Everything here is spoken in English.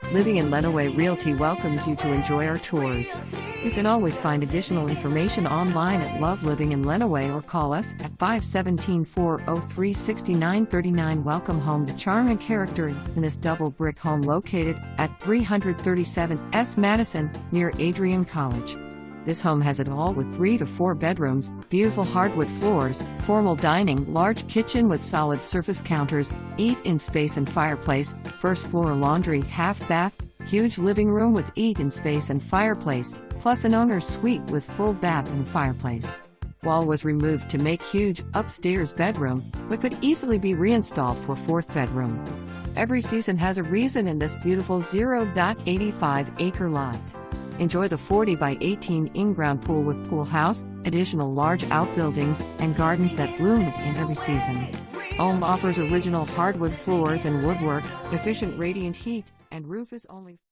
Living in Lenawee Realty welcomes you to enjoy our tours. You can always find additional information online at Love Living in Lenawee or call us at 517-403-6939. Welcome home to charm and character in this double brick home located at 337 S Madison, near Adrian College. This home has it all with 3 to 4 bedrooms, beautiful hardwood floors, formal dining, large kitchen with solid surface counters, eat-in space and fireplace, first floor laundry, half bath, huge living room with eat-in space and fireplace, plus an owner's suite with full bath and fireplace. Wall was removed to make huge upstairs bedroom, but could easily be reinstalled for 4th bedroom. Every season has a reason in this beautiful 0.85 acre lot. Enjoy the 40 by 18 in-ground pool with pool house, additional large outbuildings, and gardens that bloom in every season. Home offers original hardwood floors and woodwork, efficient radiant heat, and roof is only